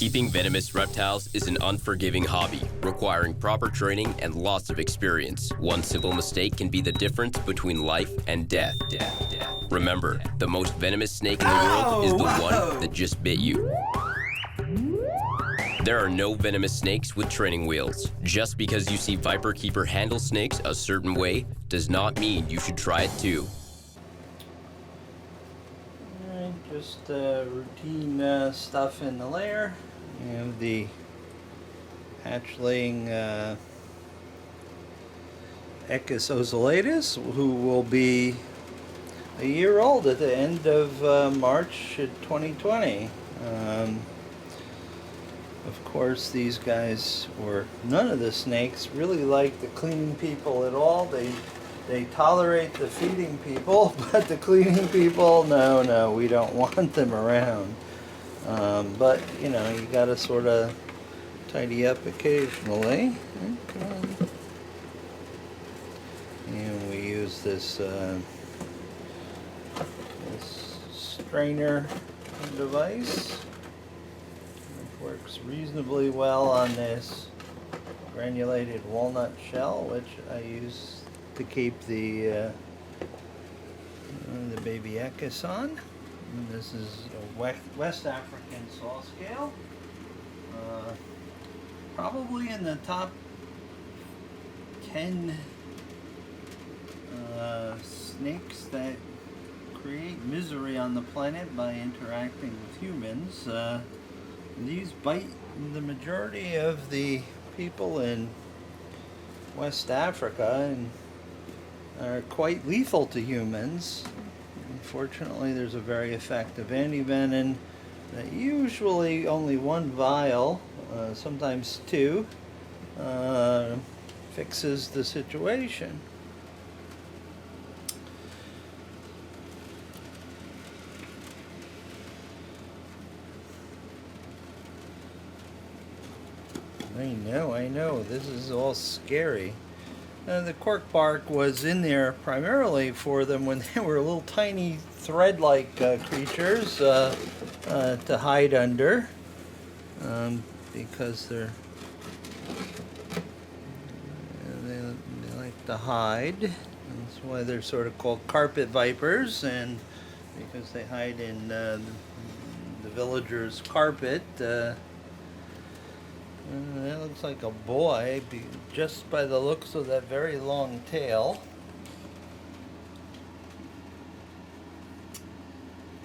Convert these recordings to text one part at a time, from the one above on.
Keeping venomous reptiles is an unforgiving hobby, requiring proper training and lots of experience. One simple mistake can be the difference between life and death. Remember, the most venomous snake in the world is the one that just bit you. There are no venomous snakes with training wheels. Just because you see viperkeeper handle snakes a certain way does not mean you should try it too. Alright, just routine stuff in the lair. You have the hatchling Echis ocellatus, who will be a year old at the end of March 2020. Of course, these guys, or none of the snakes, really like the cleaning people at all. They tolerate the feeding people, but the cleaning people, no, we don't want them around. But, you know, you gotta sort of tidy up occasionally. Okay. And we use this, this strainer device. Works reasonably well on this granulated walnut shell, which I use to keep the baby Echis on. And this is a West African saw scale. Probably in the top 10 snakes that create misery on the planet by interacting with humans. These bite the majority of the people in West Africa and are quite lethal to humans. Unfortunately, there's a very effective antivenom that usually only one vial, sometimes two, fixes the situation. I know, this is all scary. The cork bark was in there primarily for them when they were little tiny thread-like creatures to hide under, because they like to hide. That's why they're sort of called carpet vipers, and because they hide in the villagers' carpet. That looks like a boy, just by the looks of that very long tail.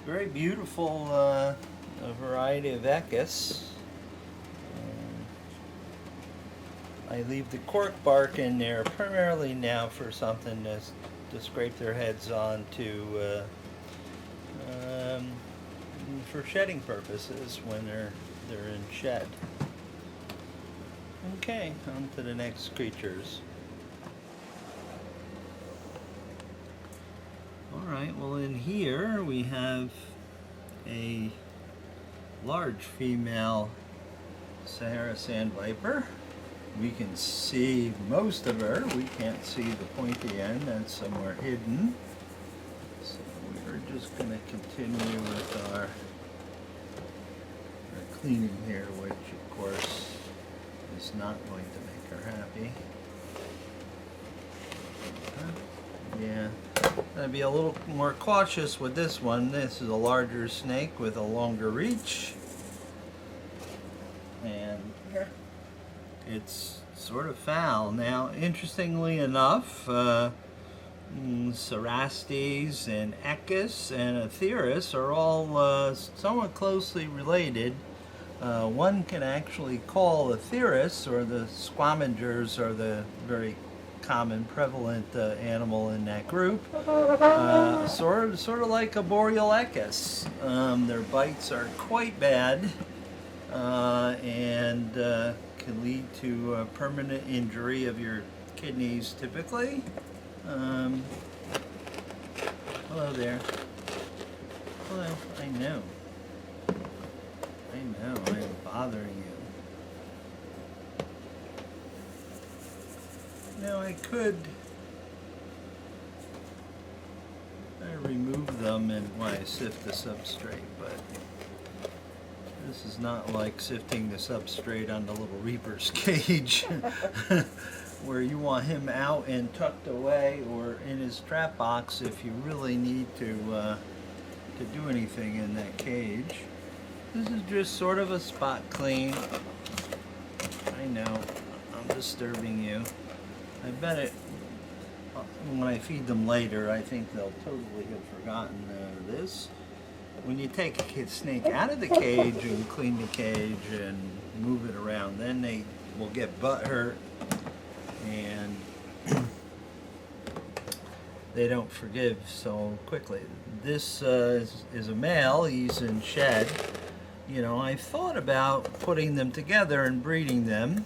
Very beautiful variety of Echis. I leave the cork bark in there primarily now for something to scrape their heads on for shedding purposes when they're in shed. Okay, on to the next creatures. Alright, well in here we have a large female Sahara sand viper. We can see most of her. We can't see the pointy end, that's somewhere hidden. So we're just going to continue with our cleaning here, which of course is not going to make her happy. Yeah, I'd be a little more cautious with this one. This is a larger snake with a longer reach, and it's sort of foul. Now, interestingly enough, Cerastes and Echis and Atheris are all somewhat closely related. One can actually call Atheris, or the squamingers are the very common prevalent animal in that group, sort of like a boreal Echis. Their bites are quite bad and can lead to permanent injury of your kidneys typically. Hello there. Hello, I know I am bothering you. Now I could remove them and sift the substrate, but This is not like sifting the substrate on the little Reaper's cage where you want him out and tucked away or in his trap box if you really need to do anything in that cage. This is just sort of a spot clean. I know, I'm disturbing you. I bet it, when I feed them later, I think they'll totally have forgotten this. When you take a snake out of the cage and clean the cage and move it around, then they will get butthurt and they don't forgive so quickly. This is a male, he's in shed. You know, I've thought about putting them together and breeding them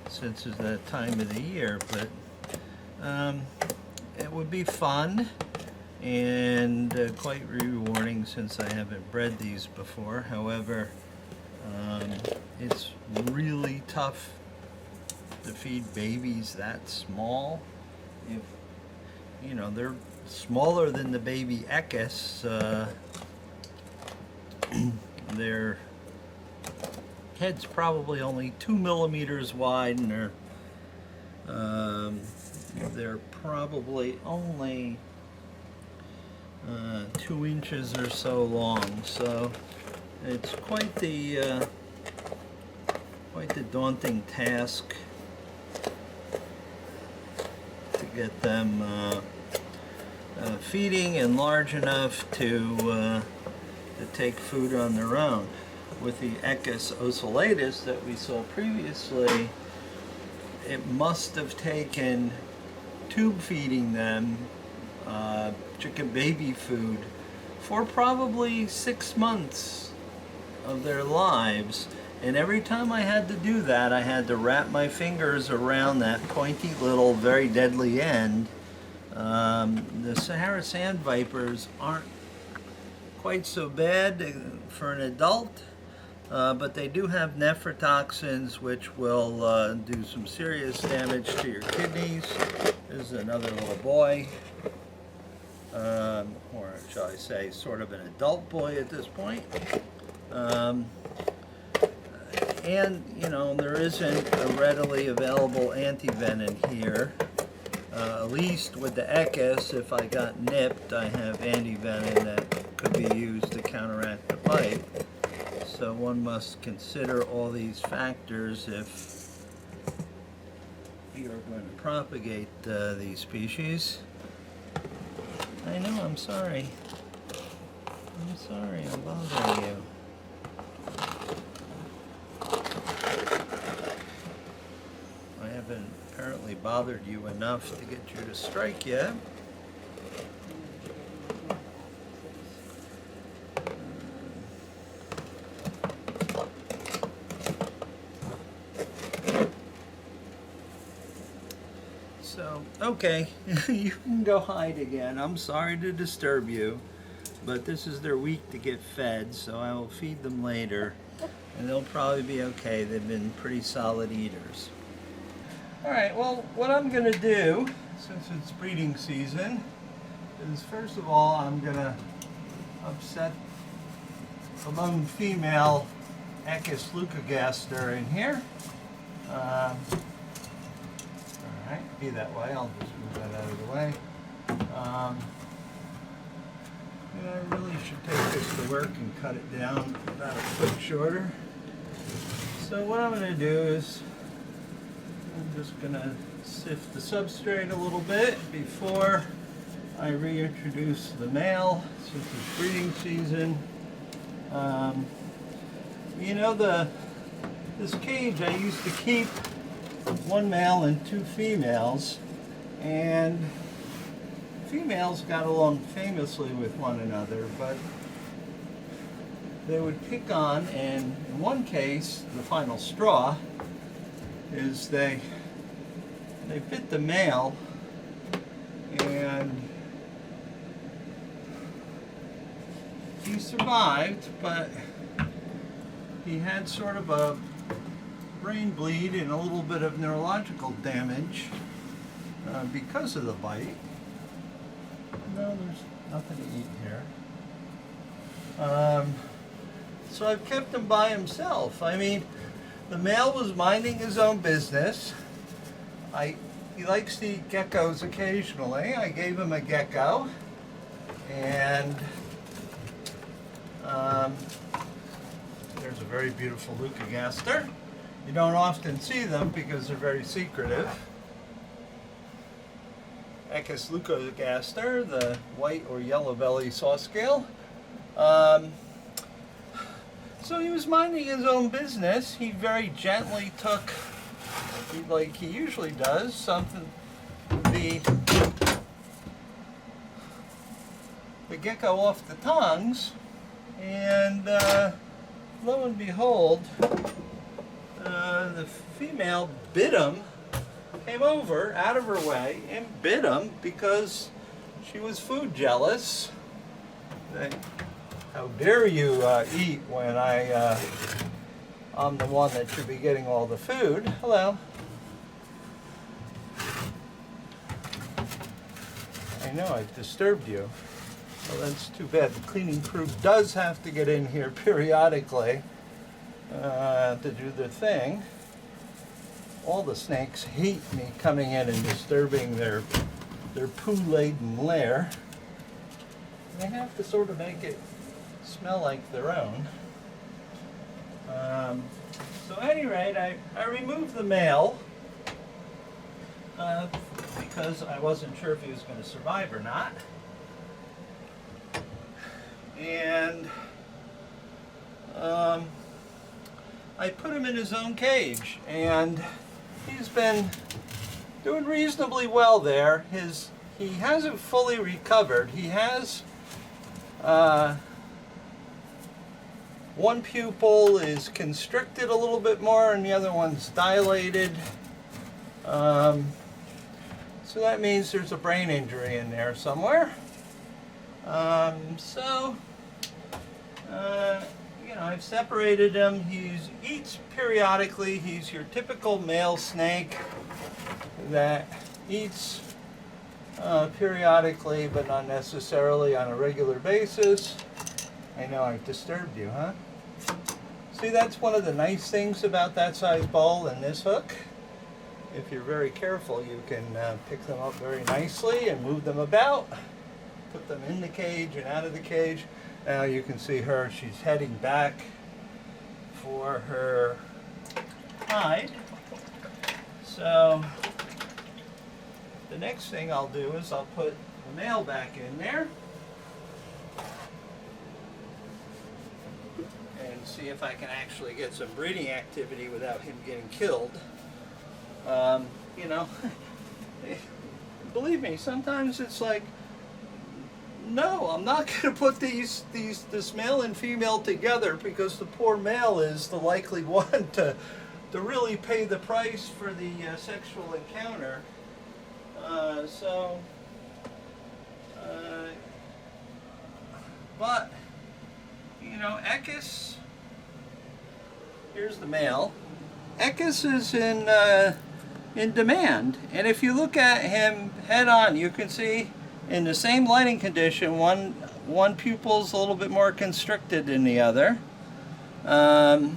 since it's that time of the year, but it would be fun and quite rewarding since I haven't bred these before. However, it's really tough to feed babies that small. If you know, they're smaller than the baby Eckes. Their head's probably only 2 millimeters wide, and they're probably only 2 inches or so long. So it's quite the daunting task to get them feeding and large enough to take food on their own. With the Eckes ocellatus that we saw previously, it must have taken tube feeding them chicken baby food for probably 6 months of their lives. And every time I had to do that, I had to wrap my fingers around that pointy little, very deadly end. The Sahara sand vipers aren't quite so bad for an adult, but they do have nephrotoxins which will do some serious damage to your kidneys. There's another little boy, or shall I say sort of an adult boy at this point. And you know, there isn't a readily available anti-venom here. At least with the Eckes, if I got nipped, I have anti-venom that could be used to counteract the bite. So one must consider all these factors if you are going to propagate these species. I know, I'm sorry. I'm sorry, I'm bothering you. I haven't apparently bothered you enough to get you to strike yet. So, okay, you can go hide again. I'm sorry to disturb you, but this is their week to get fed, so I will feed them later, and they'll probably be okay. They've been pretty solid eaters. All right, well, what I'm going to do, since it's breeding season, is first of all, I'm going to upset the lone female Eckes leucogaster in here. All right, be that way. I'll just move that out of the way. And I really should take this to work and cut it down about a foot shorter. So what I'm going to do is I'm just going to sift the substrate a little bit before I reintroduce the male, since it's breeding season. You know, this cage I used to keep 1 male and 2 females, and females got along famously with one another, but they would pick on, and in one case, the final straw is they bit the male, and he survived, but he had sort of a brain bleed and a little bit of neurological damage because of the bite. No, there's nothing to eat here. So I've kept him by himself. I mean, the male was minding his own business. He likes to eat geckos occasionally. I gave him a gecko, and there's a very beautiful leucogaster. You don't often see them because they're very secretive. Echis leucogaster, the white or yellow belly sawscale. So he was minding his own business. He very gently took, like he usually does, something, the gecko off the tongues, and lo and behold, the female bit him, came over out of her way and bit him because she was food jealous. How dare you eat when I'm the one that should be getting all the food. Hello. I know I've disturbed you. Well, that's too bad. The cleaning crew does have to get in here periodically to do their thing. All the snakes hate me coming in and disturbing their poo-laden lair. They have to sort of make it smell like their own. So at any rate, I removed the male because I wasn't sure if he was going to survive or not. And I put him in his own cage, and he's been doing reasonably well there. He hasn't fully recovered. He has one pupil is constricted a little bit more and the other one's dilated. So that means there's a brain injury in there somewhere. You know, I've separated him. He eats periodically. He's your typical male snake that eats periodically, but not necessarily on a regular basis. I know I've disturbed you, huh? See, that's one of the nice things about that size ball and this hook. If you're very careful, you can pick them up very nicely and move them about. Put them in the cage and out of the cage. Now you can see her, she's heading back for her hide. So the next thing I'll do is I'll put the male back in there and see if I can actually get some breeding activity without him getting killed. You know, believe me, sometimes it's like, no, I'm not going to put this male and female together because the poor male is the likely one to really pay the price for the sexual encounter. But, you know, Echis, here's the male. Echis is in demand, and if you look at him head on, you can see in the same lighting condition, one pupil's a little bit more constricted than the other. So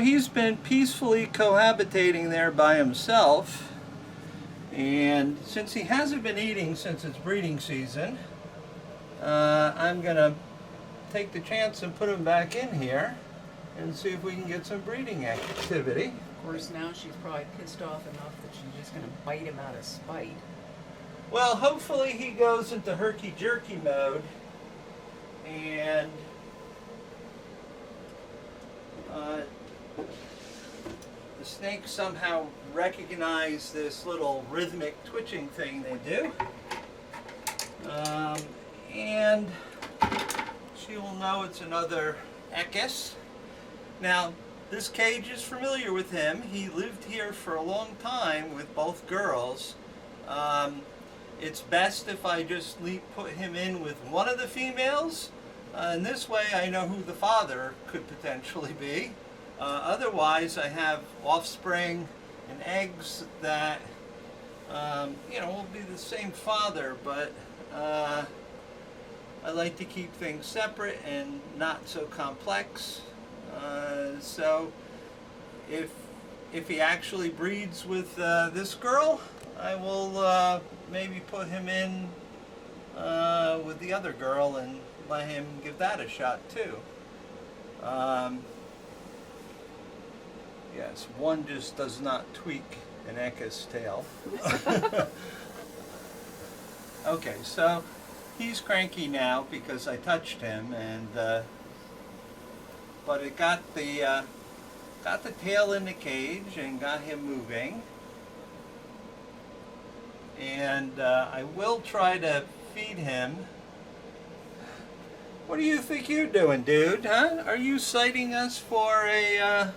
he's been peacefully cohabitating there by himself, and since he hasn't been eating since it's breeding season, I'm gonna take the chance and put him back in here and see if we can get some breeding activity. Of course, now she's probably pissed off enough that she's just going to bite him out of spite. Well, hopefully he goes into herky-jerky mode, and the snakes somehow recognize this little rhythmic twitching thing they do, and she will know it's another Echis. Now, this cage is familiar with him. He lived here for a long time with both girls. It's best if I just put him in with one of the females. And this way I know who the father could potentially be. Otherwise, I have offspring and eggs that, you know, will be the same father, but I like to keep things separate and not so complex. So if he actually breeds with this girl, I will maybe put him in with the other girl and let him give that a shot too. Yes, one just does not tweak an Eckes tail. Okay, so he's cranky now because I touched him, and but it got the tail in the cage and got him moving. And I will try to feed him. What do you think you're doing, dude? Huh? Are you citing us for a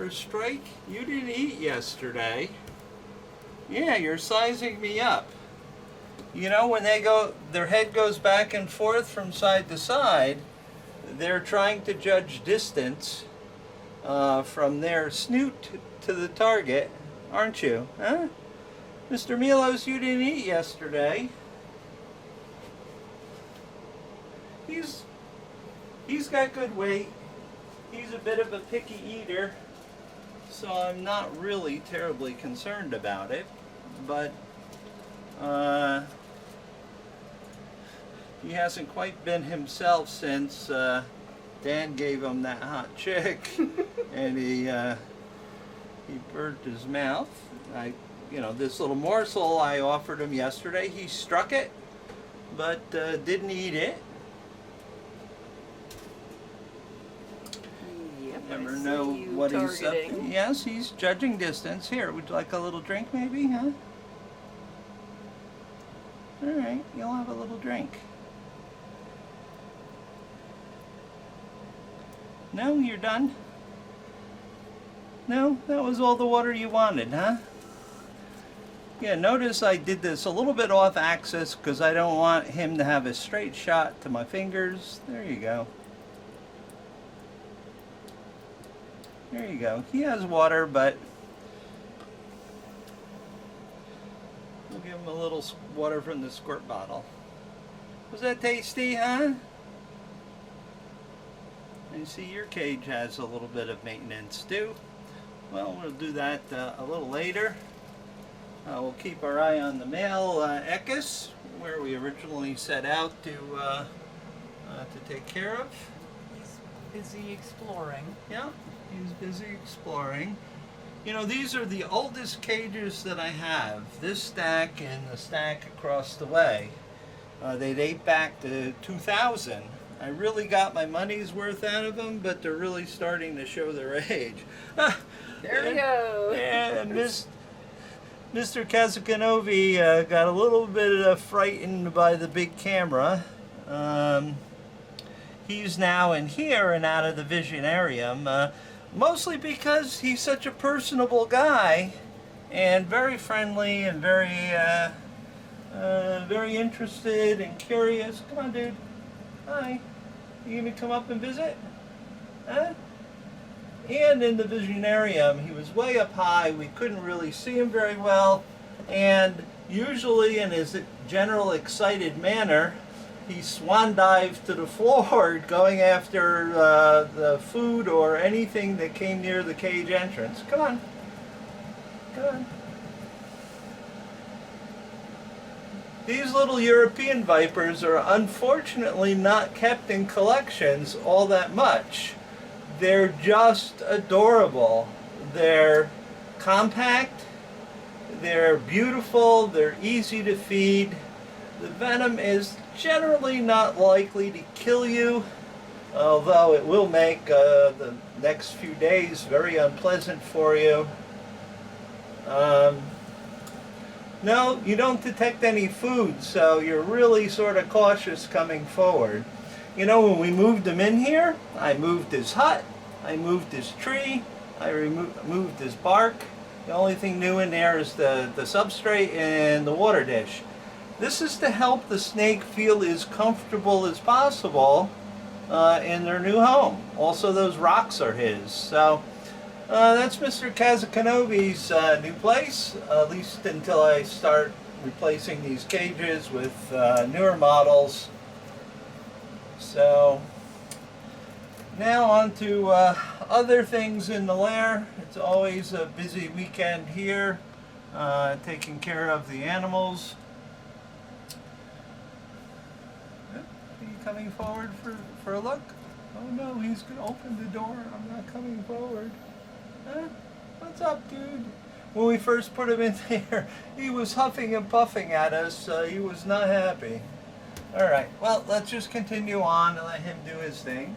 strike? You didn't eat yesterday. Yeah, you're sizing me up. You know, when they go, their head goes back and forth from side to side, they're trying to judge distance from their snoot to the target, aren't you? Huh? Mr. Milos, you didn't eat yesterday. He's got good weight. He's a bit of a picky eater, so I'm not really terribly concerned about it. But he hasn't quite been himself since Dan gave him that hot chick, and he burnt his mouth. This little morsel I offered him yesterday, he struck it, but didn't eat it. Yep, Never I see know you what he's up to. targeting. Yes, he's judging distance. Here, would you like a little drink maybe, huh? All right, you'll have a little drink. No, you're done? No, that was all the water you wanted, huh? Yeah, notice I did this a little bit off axis because I don't want him to have a straight shot to my fingers. There you go. There you go. He has water, but we'll give him a little water from the squirt bottle. Was that tasty, huh? And see, your cage has a little bit of maintenance too. Well, we'll do that a little later. We'll keep our eye on the male Eckes, where we originally set out to take care of. He's busy exploring. Yeah, he's busy exploring. You know, these are the oldest cages that I have. This stack and the stack across the way. They date back to 2000. I really got my money's worth out of them, but they're really starting to show their age. There we go. And Mr. Kazakanovi got a little bit frightened by the big camera. He's now in here and out of the visionarium, mostly because he's such a personable guy and very friendly and very interested and curious. Come on, dude. Hi. You gonna come up and visit? Huh? And in the visionarium, he was way up high. We couldn't really see him very well. And usually in his general excited manner, he swan dived to the floor going after the food or anything that came near the cage entrance. Come on. Come on. These little European vipers are unfortunately not kept in collections all that much. They're just adorable. They're compact, they're beautiful, they're easy to feed. The venom is generally not likely to kill you, although it will make the next few days very unpleasant for you. No, you don't detect any food, so you're really sort of cautious coming forward. You know, when we moved him in here, I moved his hut, I moved his tree, I moved his bark. The only thing new in there is the substrate and the water dish. This is to help the snake feel as comfortable as possible in their new home. Also, those rocks are his. So that's Mr. Kazakanovi's new place, at least until I start replacing these cages with newer models. So now on to other things in the lair. It's always a busy weekend here, taking care of the animals. Are you coming forward for a look? Oh no, he's going to open the door. I'm not coming forward. Huh? What's up, dude? When we first put him in there, he was huffing and puffing at us. He was not happy. All right, well, let's just continue on and let him do his thing.